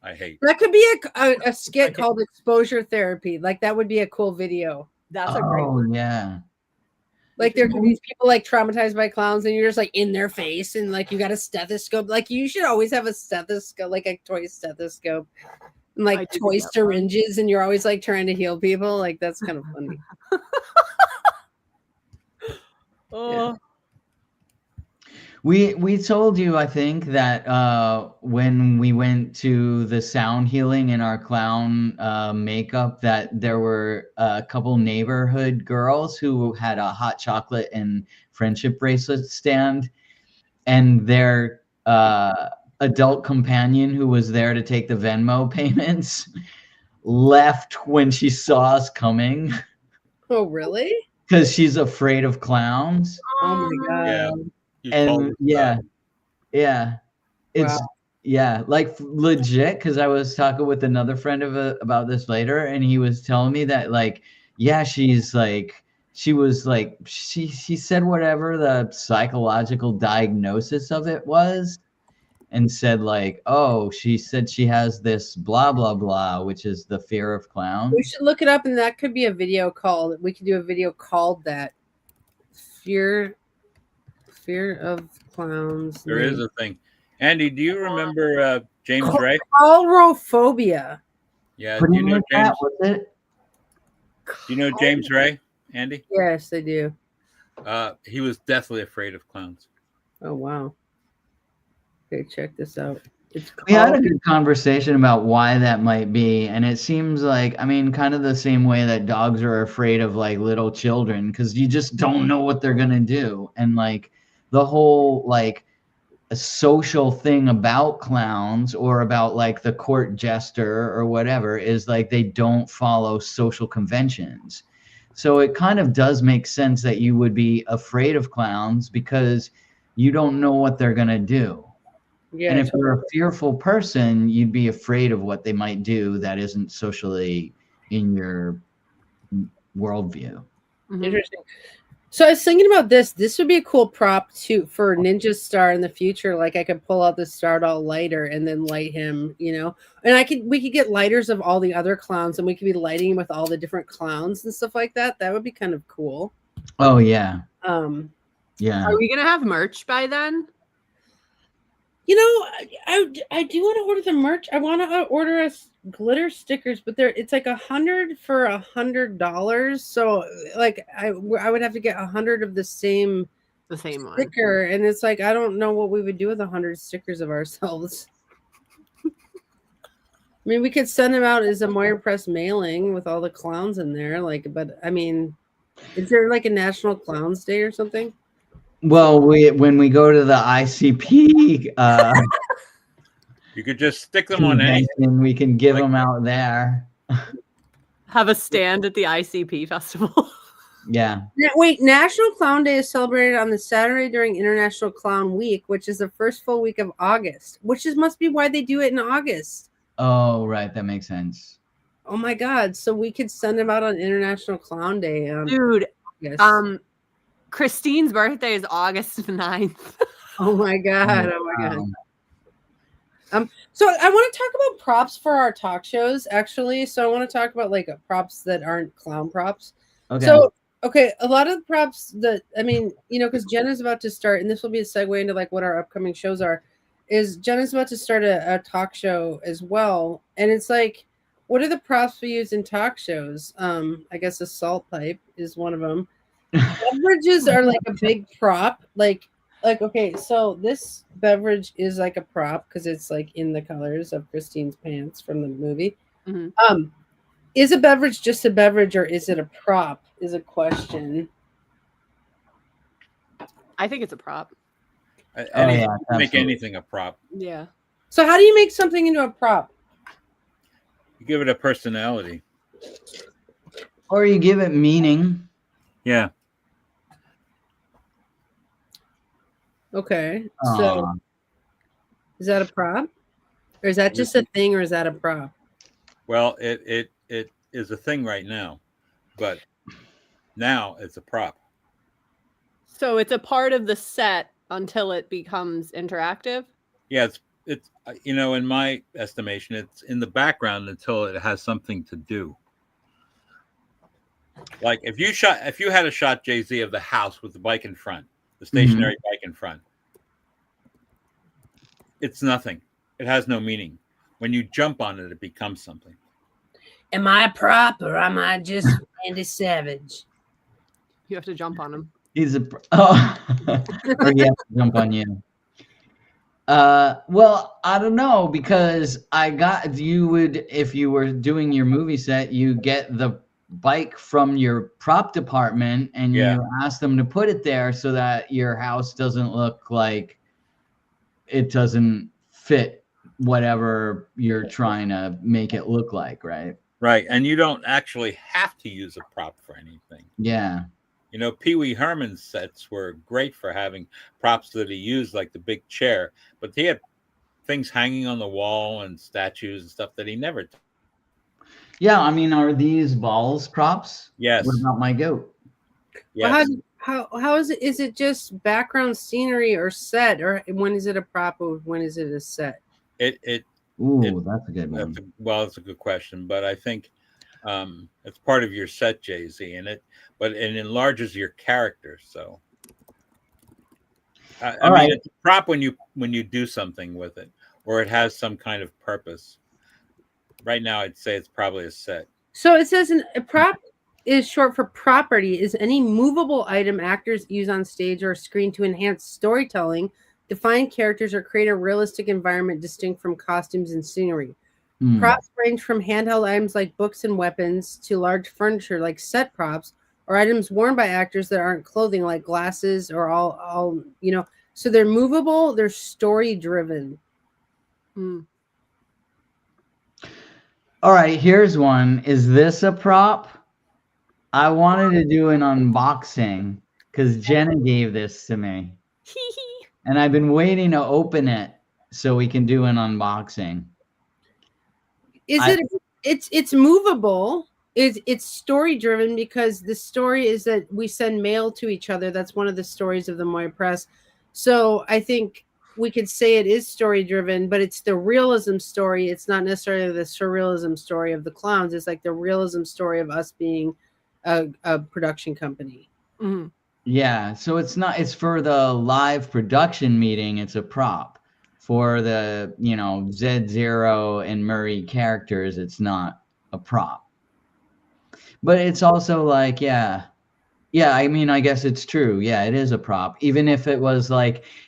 I hate. That could be a skit called exposure therapy. Like that would be a cool video. That's a great one. Yeah. Like there could be these people like traumatized by clowns and you're just like in their face and like you got a stethoscope. Like you should always have a stethoscope, like a toy stethoscope. And like toy syringes, and you're always like trying to heal people. Like that's kind of funny. Oh. We told you, I think, that when we went to the sound healing in our clown makeup, that there were a couple neighborhood girls who had a hot chocolate and friendship bracelet stand, and their adult companion who was there to take the Venmo payments left when she saw us coming. Oh, really? Because she's afraid of clowns. Oh my God. Yeah. And it's like legit, because I was talking with another friend about this later, and he was telling me that like she said whatever the psychological diagnosis of it was, and said like, oh, she said she has this blah blah blah, which is the fear of clowns. We should look it up, and that could be a video called. We could do a video called that. Fear of clowns. There is a thing. Andy, do you remember James Ray? Coulrophobia. Yeah. Do you know James? Do you know James Ray, Andy? Yes, I do. He was deathly afraid of clowns. Oh wow. Okay, check this out. We had a good conversation about why that might be, and it seems like, I mean, kind of the same way that dogs are afraid of like little children, because you just don't know what they're gonna do, and like the whole like a social thing about clowns or about like the court jester or whatever is like they don't follow social conventions. So it kind of does make sense that you would be afraid of clowns because you don't know what they're gonna do. Yeah. And if you're a fearful person, you'd be afraid of what they might do that isn't socially in your worldview. Mhm. Interesting. So I was thinking about this. This would be a cool prop too for Ninja Star in the future. Like I could pull out the Star Doll lighter and then light him, and we could get lighters of all the other clowns and we could be lighting with all the different clowns and stuff like that. That would be kind of cool. Oh yeah, Um, yeah. Are we gonna have merch by then? I do want to order the merch. I want to order us glitter stickers, but it's like 100 for $100. So like I would have to get 100 of the same one. sticker, and it's like I don't know what we would do with 100 stickers of ourselves. I mean, we could send them out as a Moira Press mailing with all the clowns in there. But I mean, is there like a National Clowns Day or something? Well, when we go to the ICP, you could just stick them on anything. We can give them out there. Have a stand at the ICP festival. Yeah. Now, wait, National Clown Day is celebrated on the Saturday during International Clown Week, which is the first full week of August, must be why they do it in August. Oh, right. That makes sense. Oh my God. So we could send them out on International Clown Day. Dude, August. Christine's birthday is August 9th. Oh my God. Oh my God. So I want to talk about props for our talk shows, actually. So I want to talk about like props that aren't clown props. Okay. So, okay, a lot of the props that, I mean, because Jenna's about to start, and this will be a segue into like what our upcoming shows are, is Jenna's about to start a talk show as well. And it's like, what are the props we use in talk shows? I guess a salt pipe is one of them. Beverages are like a big prop. Like okay, so this beverage is like a prop because it's like in the colors of Christine's pants from the movie. Mm-hmm. Is a beverage just a beverage or is it a prop? Is a question. I think it's a prop. Make anything a prop. Yeah. So how do you make something into a prop? You give it a personality. Or you give it meaning. Yeah. Okay. So is that a prop? Or is that just a thing or is that a prop? Well, it is a thing right now, but now it's a prop. So it's a part of the set until it becomes interactive? Yeah, it's in my estimation, it's in the background until it has something to do. Like if you had a shot, Jay-Z, of the house with the bike in front, the stationary bike in front, it's nothing. It has no meaning. When you jump on it, it becomes something. Am I a prop or am I just Randy Savage? You have to jump on him. He's or he has to jump on you. Well, I don't know because if you were doing your movie set, you get the bike from your prop department and you ask them to put it there so that your house doesn't look like it doesn't fit whatever you're trying to make it look like, right? Right, and you don't actually have to use a prop for anything. Yeah. Pee Wee Herman's sets were great for having props that he used, like the big chair, but he had things hanging on the wall and statues and stuff that he never did. Yeah, I mean, are these balls props? Yes. What about my goat? Yes. Well, how is it? Is it just background scenery or set, or when is it a prop or when is it a set? That's a good one. It's a good question, but I think it's part of your set, Jay-Z, it enlarges your character. So, I mean, it's a prop when you do something with it, or it has some kind of purpose. Right now, I'd say it's probably a set. So it says a prop is short for property. Is any movable item actors use on stage or screen to enhance storytelling, define characters, or create a realistic environment distinct from costumes and scenery. Props range from handheld items like books and weapons to large furniture like set props or items worn by actors that aren't clothing like glasses or all so they're movable, they're story driven. All right, here's one. Is this a prop? I wanted to do an unboxing because Jenna gave this to me. And I've been waiting to open it. so we can do an unboxing. It's movable. It's story driven because the story is that we send mail to each other. That's one of the stories of the Moira Press. So I think we could say it is story driven, but it's the realism story. It's not necessarily the surrealism story of the clowns. It's like the realism story of us being a production company. Mhm. Yeah, so it's for the live production meeting, it's a prop. For the, Z0 and Murray characters, it's not a prop. But it's also like, yeah, I mean, I guess it's true. Yeah, it is a prop. Even if it was the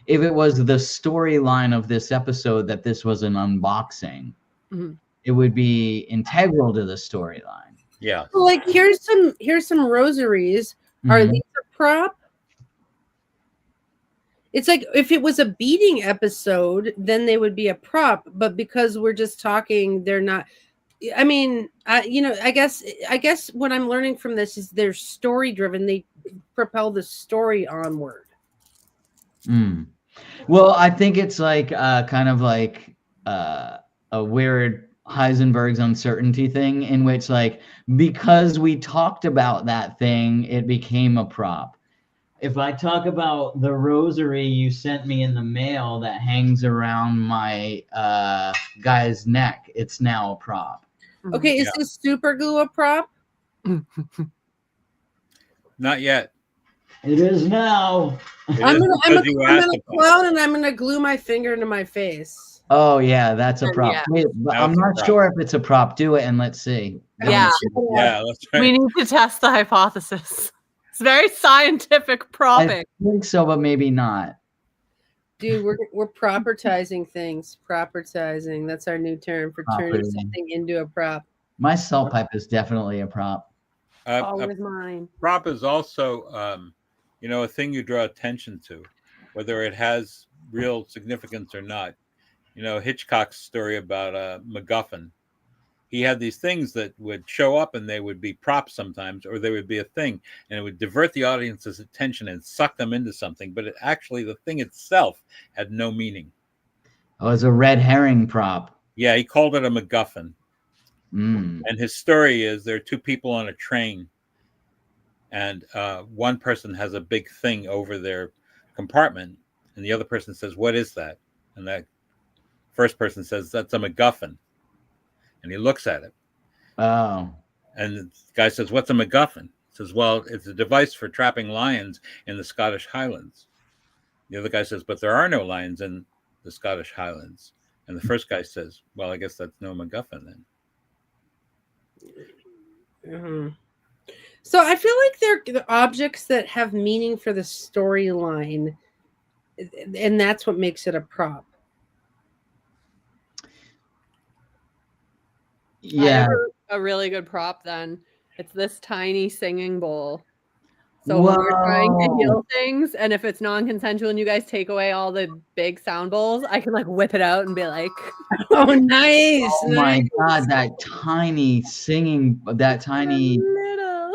storyline of this episode that this was an unboxing, Mhm. it would be integral to the storyline. Yeah. So like here's some rosaries. Are Mhm. these a prop? It's like if it was a beating episode, then they would be a prop. But because we're just talking, they're not. I mean, I guess what I'm learning from this is they're story driven. They propel the story onward. Mm. Well, I think it's like kind of like a weird Heisenberg's uncertainty thing in which, like, because we talked about that thing, it became a prop. If I talk about the rosary you sent me in the mail that hangs around my guy's neck, it's now a prop. Okay, is Yeah. this super glue a prop? Not yet. It is now. I'm Because you a asked about it. clown and I'm gonna glue my finger into my face. Oh yeah, that's a prop. Yeah. Wait, but Now I'm it's a not prop. sure if it's a prop. Do it and let's see. Yeah. Yeah, that's right. We need to test the hypothesis. It's very scientific I propping. think so, but maybe not. Dude, we're propertizing things. Propertizing. That's our new term for turning Property. something into a prop. My salt pipe is definitely a prop. Oh, A with mine. prop is also, a thing you draw attention to, whether it has real significance or not. Hitchcock's story about MacGuffin. He had these things that would show up and they would be props sometimes, or they would be a thing, and it would divert the audience's attention and suck them into something. But the thing itself had no meaning. Oh, it's a red herring prop. Yeah, he called it a MacGuffin. Mm. And his story is there are two people on a train, and one person has a big thing over their compartment, and the other person says, "What is that?" And that first person says, "That's a MacGuffin." And he looks at it. Oh. And the guy says, "What's a MacGuffin?" He says, "Well, it's a device for trapping lions in the Scottish Highlands." The other guy says, "But there are no lions in the Scottish Highlands." And the first guy says, "Well, I guess that's no MacGuffin then." Mhm. So I feel like they're the objects that have meaning for the storyline, and that's what makes it a prop. I Yeah. have a really good prop then. It's this tiny singing bowl. So when we're trying to heal things, and if it's non-consensual and you guys take away all the big sound bowls, I can like whip it out and be like, Oh, nice! Oh my nice. god, that tiny singing, that tiny. little.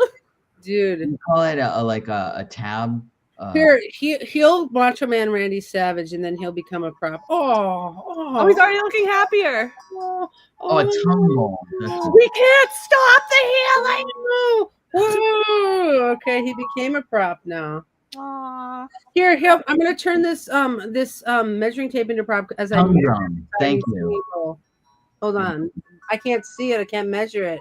Dude. You call it a tab. Here, he'll Macho Man Randy Savage, and then he'll become a prop. Oh, he's already looking happier. Oh, a tongue bowl. That's We can't stop the healing. No. Whoa. Okay, he became a prop now. Aww. Here, I'm gonna turn this measuring tape into prop as I tongue drum. Thank you. Hold on. I can't see it. I can't measure it.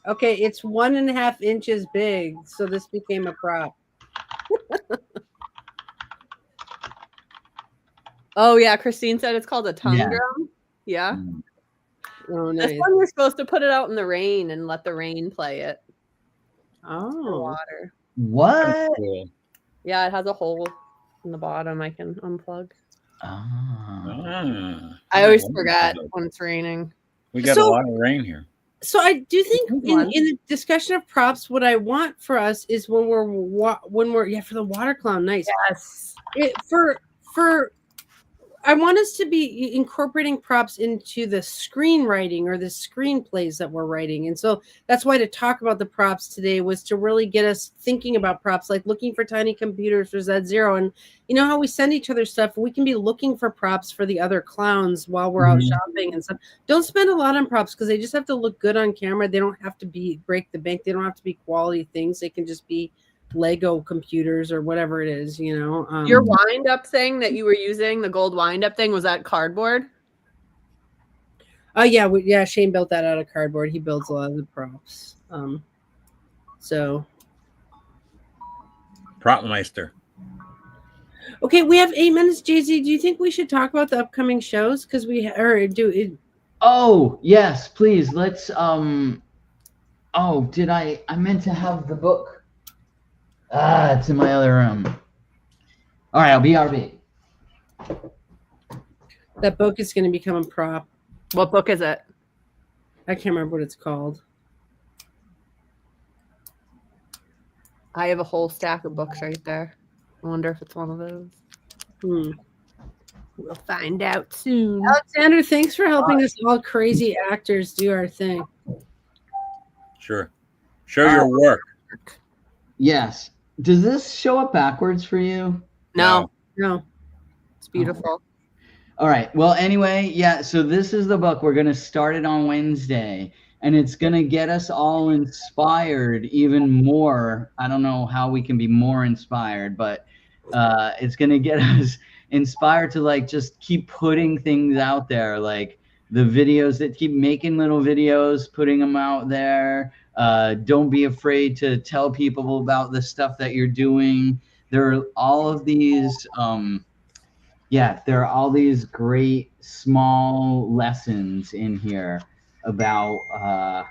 Okay, it's 1.5 inches big, so this became a prop. Oh yeah, Christine said it's called a tongue Yeah. drum. Yeah. Mm. Oh, This nice. one you're supposed to put it out in the rain and let the rain play it for Oh, water. What? Cool. Yeah, it has a hole in the bottom I can unplug. Ah. I always wonderful. forget when it's raining. We got So- a lot of rain here. so I do think Good in one. the discussion of props, what I want for us is when we're for the water clown. Nice. Yes. I want us to be incorporating props into the screenwriting or the screenplays that we're writing. And so that's why to talk about the props today was to really get us thinking about props, like looking for tiny computers for Z0. And you know how we send each other stuff, we can be looking for props for the other clowns while we're out shopping and stuff. Don't spend a lot on props because they just have to look good on camera. They don't have to be break the bank. They don't have to be quality things. They can just be Lego computers or whatever it is, you know. Your wind up thing that you were using, the gold wind up thing, was that cardboard? Oh yeah, Shane built that out of cardboard. He builds a lot of the props. So Propmeister. okay, we have 8 minutes. JZ, do you think we should talk about the upcoming shows? Because Oh yes, please. Let's. Oh, did I meant to have the book. It's in my other room. All right, I'll BRB. That book is going to become a prop. What book is it? I can't remember what it's called. I have a whole stack of books right there. I wonder if it's one of those. We'll find out soon. Alexander, thanks for helping us all crazy actors do our thing. Sure. Show your work. Yes. Does this show up backwards for you? No. It's beautiful. All right. Well, anyway, yeah. So this is the book. We're going to start it on Wednesday, and it's going to get us all inspired even more. I don't know how we can be more inspired, but it's going to get us inspired to like just keep putting things out there, like the videos that keep making little videos, putting them out there. Don't be afraid to tell people about the stuff that you're doing. There are all of these, there are all these great small lessons in here about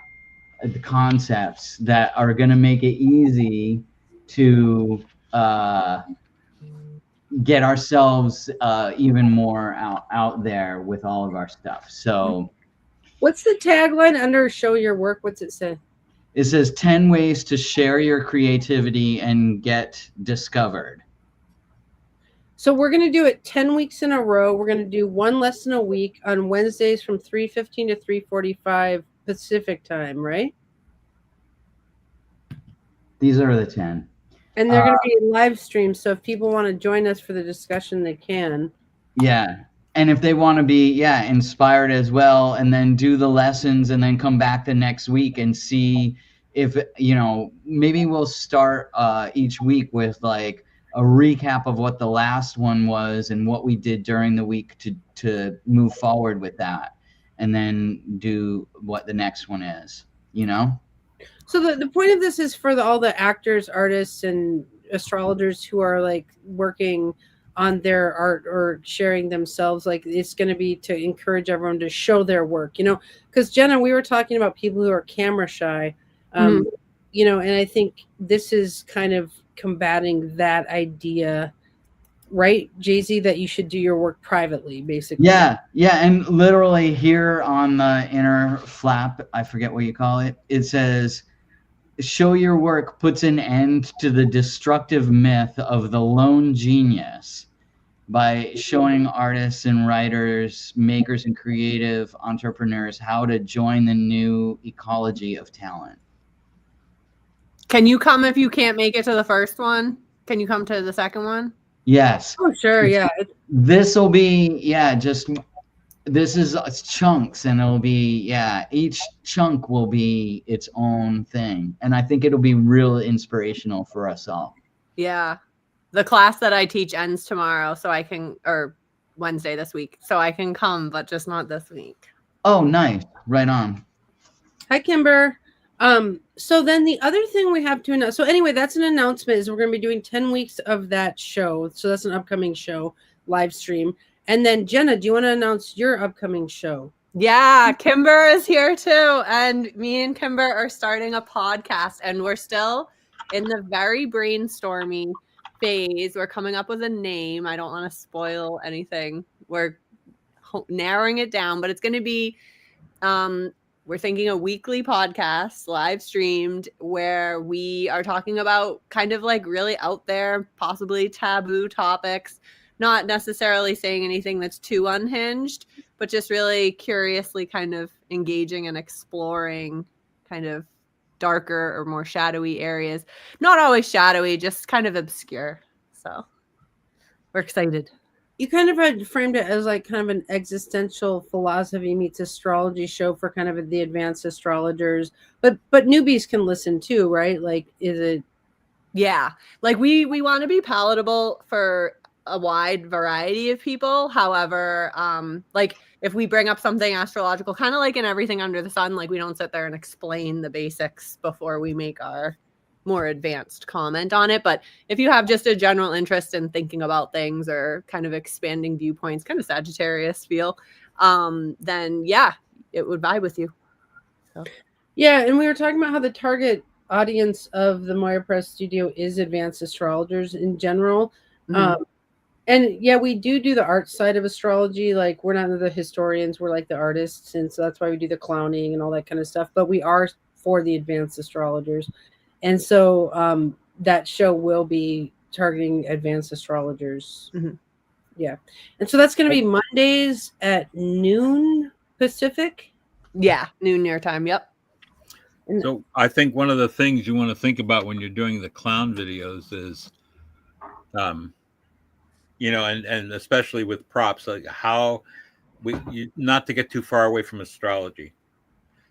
the concepts that are going to make it easy to get ourselves even more out there with all of our stuff. So what's the tagline under show your work? What's it say? It says 10 ways to share your creativity and get discovered. So we're going to do it 10 weeks in a row. We're going to do one lesson a week on Wednesdays from 3:15 to 3:45 Pacific time, right? These are the 10. And they're going to be live streams. So if people want to join us for the discussion, they can. Yeah. And if they want to be, inspired as well, and then do the lessons and then come back the next week and see if, maybe we'll start each week with like a recap of what the last one was and what we did during the week to move forward with that, and then do what the next one is, So the point of this is for all the actors, artists, and astrologers who are like working on their art or sharing themselves. Like it's going to be to encourage everyone to show their work, because Jenna, we were talking about people who are camera shy, and I think this is kind of combating that idea, right, Jay-Z, that you should do your work privately, basically. Yeah. And literally here on the inner flap, I forget what you call it, it says, show your work puts an end to the destructive myth of the lone genius by showing artists and writers, makers and creative entrepreneurs how to join the new ecology of talent. Can you come if you can't make it to the first one? Can you come to the second one? Yes. Oh, sure. Yeah. This will be, this is chunks, and it'll be, each chunk will be its own thing. And I think it'll be real inspirational for us all. Yeah. The class that I teach ends tomorrow, or Wednesday this week, so I can come, but just not this week. Oh, nice. Right on. Hi, Kimber. So then the other thing we have to announce. So anyway, that's an announcement, is we're going to be doing 10 weeks of that show. So that's an upcoming show, live stream. And then Jenna, do you want to announce your upcoming show? Yeah, Kimber is here too. And me and Kimber are starting a podcast, and we're still in the very brainstorming phase. We're coming up with a name. I don't want to spoil anything. We're narrowing it down, but it's going to be, we're thinking a weekly podcast live streamed where we are talking about kind of like really out there, possibly taboo topics, not necessarily saying anything that's too unhinged, but just really curiously kind of engaging and exploring kind of darker or more shadowy areas. Not always shadowy, just kind of obscure. So we're excited. You kind of had framed it as like kind of an existential philosophy meets astrology show for kind of the advanced astrologers, but newbies can listen too, right? Like, is it? Yeah, like we want to be palatable for a wide variety of people. However, like if we bring up something astrological, kind of like in everything under the sun, like we don't sit there and explain the basics before we make our more advanced comment on it. But if you have just a general interest in thinking about things or kind of expanding viewpoints, kind of Sagittarius feel, then yeah, it would vibe with you. So. Yeah, and we were talking about how the target audience of the Moira Press Studio is advanced astrologers in general. Mm-hmm. And yeah, we do the art side of astrology. Like, we're not the historians, we're like the artists, and so that's why we do the clowning and all that kind of stuff. But we are for the advanced astrologers, and so that show will be targeting advanced astrologers. Mm-hmm. Yeah, and so that's going to be Mondays at noon Pacific. Yeah, noon near time. Yep. So I think one of the things you want to think about when you're doing the clown videos is, you know, and especially with props, like how not to get too far away from astrology,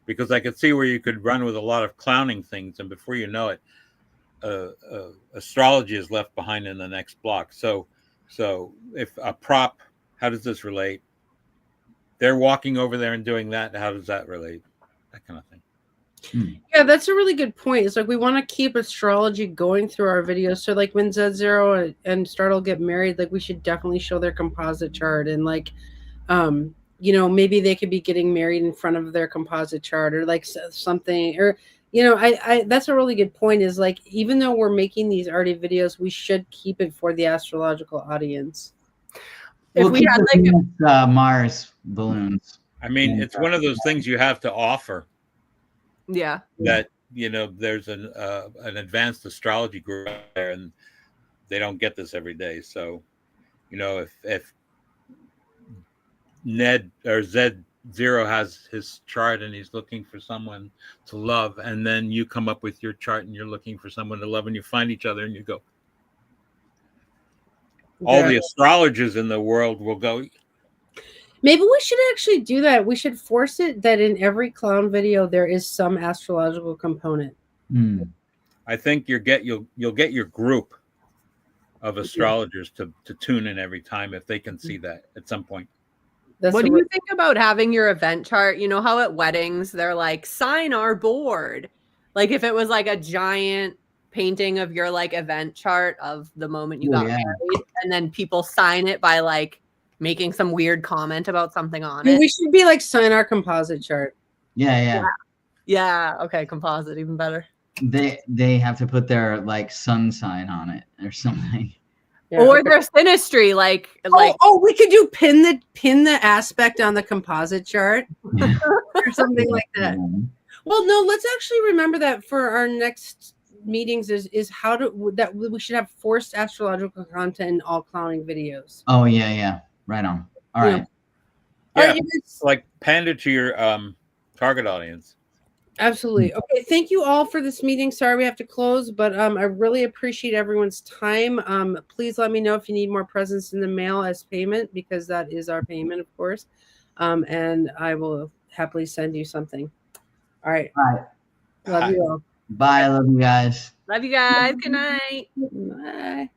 because I could see where you could run with a lot of clowning things, and before you know it, astrology is left behind in the next block. So if a prop, how does this relate? They're walking over there and doing that. How does that relate? That kind of thing. Yeah, that's a really good point. It's like we want to keep astrology going through our videos. So like when Z0 and Startle get married, like we should definitely show their composite chart, and like you know, maybe they could be getting married in front of their composite chart, or like something, or you know, I that's a really good point, is like even though we're making these arty videos, we should keep it for the astrological audience. If we had like Mars balloons. I mean, it's one of those things you have to offer. Yeah. That, you know, there's an advanced astrology group there, and they don't get this every day. So, you know, if Ned or Z0 has his chart and he's looking for someone to love, and then you come up with your chart and you're looking for someone to love, and you find each other and you go, all the astrologers in the world will go. Maybe we should actually do that. We should force it that in every clown video there is some astrological component. I think you'll get your group of astrologers to tune in every time if they can see that at some point. What do you think about having your event chart? You know how at weddings they're like, sign our board. Like if it was like a giant painting of your like event chart of the moment you got married, and then people sign it by like making some weird comment about something on it. We should be like, sign our composite chart. Yeah. Okay, composite, even better. They have to put their like sun sign on it or something. Yeah, or their synastry, like we could do pin the aspect on the composite chart or something like that. Well, no, let's actually remember that for our next meetings is how to that we should have forced astrological content in all clowning videos. Oh yeah, right on. All right. Yeah, like pander to your target audience. Absolutely. Okay, thank you all for this meeting. Sorry we have to close, but I really appreciate everyone's time. Please let me know if you need more presents in the mail as payment, because that is our payment, of course. And I will happily send you something. All right. Love you all. Bye. Love you guys. Love you guys. Good night. Bye.